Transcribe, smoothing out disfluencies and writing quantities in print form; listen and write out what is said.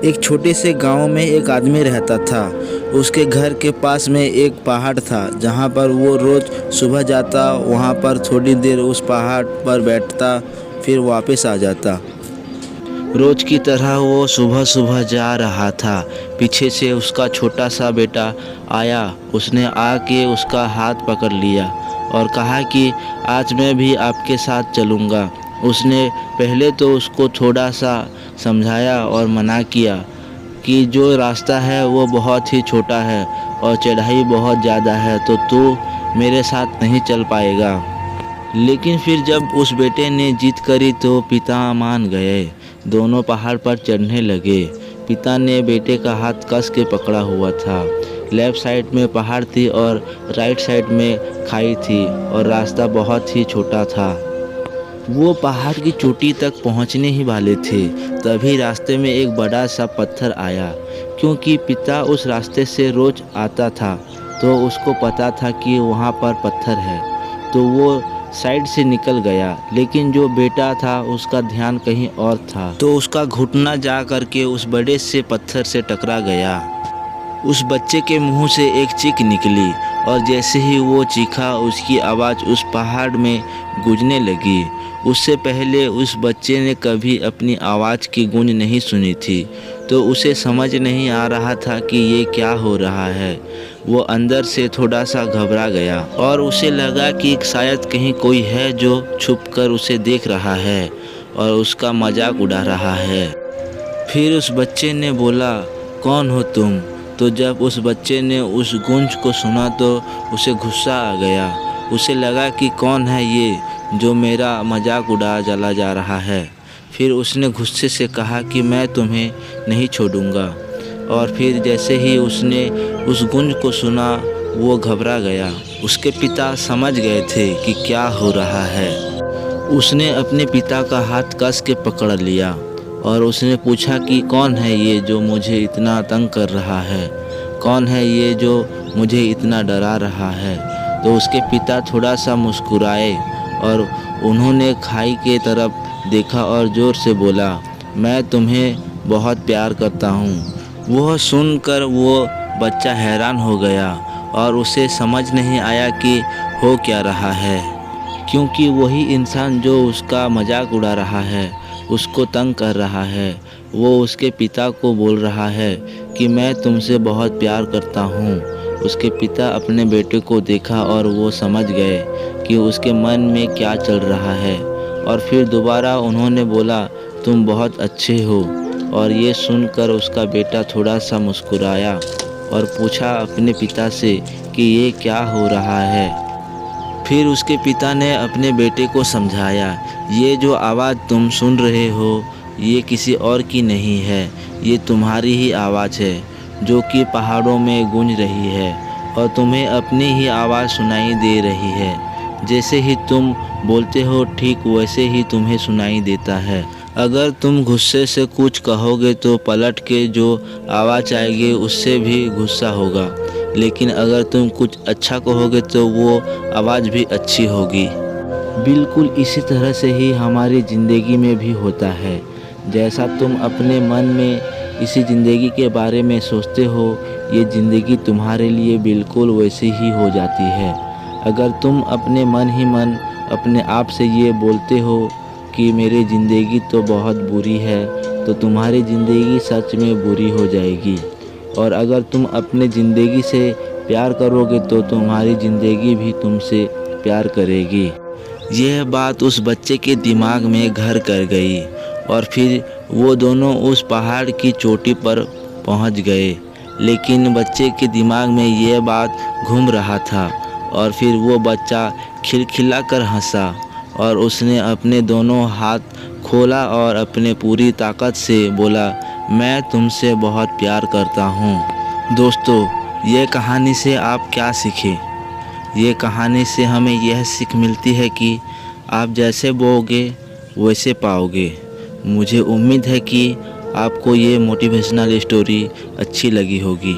एक छोटे से गांव में एक आदमी रहता था। उसके घर के पास में एक पहाड़ था जहां पर वो रोज़ सुबह जाता, वहां पर थोड़ी देर उस पहाड़ पर बैठता, फिर वापस आ जाता। रोज की तरह वो सुबह सुबह जा रहा था। पीछे से उसका छोटा सा बेटा आया। उसने आके उसका हाथ पकड़ लिया और कहा कि आज मैं भी आपके साथ चलूँगा। उसने पहले तो उसको थोड़ा सा समझाया और मना किया कि जो रास्ता है वो बहुत ही छोटा है और चढ़ाई बहुत ज़्यादा है, तो तू मेरे साथ नहीं चल पाएगा। लेकिन फिर जब उस बेटे ने जिद करी तो पिता मान गए। दोनों पहाड़ पर चढ़ने लगे। पिता ने बेटे का हाथ कस के पकड़ा हुआ था। लेफ्ट साइड में पहाड़ थी और राइट साइड में खाई थी और रास्ता बहुत ही छोटा था। वो पहाड़ की चोटी तक पहुंचने ही वाले थे, तभी रास्ते में एक बड़ा सा पत्थर आया। क्योंकि पिता उस रास्ते से रोज आता था तो उसको पता था कि वहाँ पर पत्थर है, तो वो साइड से निकल गया। लेकिन जो बेटा था उसका ध्यान कहीं और था, तो उसका घुटना जा करके उस बड़े से पत्थर से टकरा गया। उस बच्चे के मुंह से एक चीख निकली और जैसे ही वो चीखा उसकी आवाज़ उस पहाड़ में गूंजने लगी। उससे पहले उस बच्चे ने कभी अपनी आवाज़ की गूंज नहीं सुनी थी, तो उसे समझ नहीं आ रहा था कि ये क्या हो रहा है। वो अंदर से थोड़ा सा घबरा गया और उसे लगा कि शायद कहीं कोई है जो छुपकर उसे देख रहा है और उसका मजाक उड़ा रहा है। फिर उस बच्चे ने बोला, कौन हो तुम? तो जब उस बच्चे ने उस गूंज को सुना तो उसे गुस्सा आ गया। उसे लगा कि कौन है ये जो मेरा मजाक उड़ा चला जा रहा है। फिर उसने गुस्से से कहा कि मैं तुम्हें नहीं छोड़ूंगा। और फिर जैसे ही उसने उस गूंज को सुना वो घबरा गया। उसके पिता समझ गए थे कि क्या हो रहा है। उसने अपने पिता का हाथ कस के पकड़ लिया और उसने पूछा कि कौन है ये जो मुझे इतना तंग कर रहा है, कौन है ये जो मुझे इतना डरा रहा है। तो उसके पिता थोड़ा सा मुस्कुराए और उन्होंने खाई के तरफ देखा और ज़ोर से बोला, मैं तुम्हें बहुत प्यार करता हूँ। वह सुनकर वो बच्चा हैरान हो गया और उसे समझ नहीं आया कि हो क्या रहा है, क्योंकि वही इंसान जो उसका मजाक उड़ा रहा है, उसको तंग कर रहा है, वो उसके पिता को बोल रहा है कि मैं तुमसे बहुत प्यार करता हूँ। उसके पिता अपने बेटे को देखा और वो समझ गए कि उसके मन में क्या चल रहा है। और फिर दोबारा उन्होंने बोला, तुम बहुत अच्छे हो। और ये सुनकर उसका बेटा थोड़ा सा मुस्कुराया और पूछा अपने पिता से कि ये क्या हो रहा है। फिर उसके पिता ने अपने बेटे को समझाया, ये जो आवाज़ तुम सुन रहे हो ये किसी और की नहीं है, ये तुम्हारी ही आवाज़ है जो कि पहाड़ों में गूंज रही है और तुम्हें अपनी ही आवाज़ सुनाई दे रही है। जैसे ही तुम बोलते हो ठीक वैसे ही तुम्हें सुनाई देता है। अगर तुम गुस्से से कुछ कहोगे तो पलट के जो आवाज़ आएगी उससे भी गुस्सा होगा, लेकिन अगर तुम कुछ अच्छा कहोगे तो वो आवाज़ भी अच्छी होगी। बिल्कुल इसी तरह से ही हमारी ज़िंदगी में भी होता है। जैसा तुम अपने मन में इसी ज़िंदगी के बारे में सोचते हो, ये ज़िंदगी तुम्हारे लिए बिल्कुल वैसी ही हो जाती है। अगर तुम अपने मन ही मन अपने आप से ये बोलते हो कि मेरी ज़िंदगी तो बहुत बुरी है, तो तुम्हारी ज़िंदगी सच में बुरी हो जाएगी। और अगर तुम अपने ज़िंदगी से प्यार करोगे तो तुम्हारी ज़िंदगी भी तुमसे प्यार करेगी। यह बात उस बच्चे के दिमाग में घर कर गई और फिर वो दोनों उस पहाड़ की चोटी पर पहुंच गए। लेकिन बच्चे के दिमाग में यह बात घूम रहा था और फिर वो बच्चा खिलखिलाकर हंसा और उसने अपने दोनों हाथ खोला और अपने पूरी ताकत से बोला, मैं तुमसे बहुत प्यार करता हूँ। दोस्तों, ये कहानी से आप क्या सीखे? ये कहानी से हमें यह सीख मिलती है कि आप जैसे बोओगे वैसे पाओगे। मुझे उम्मीद है कि आपको ये मोटिवेशनल स्टोरी अच्छी लगी होगी।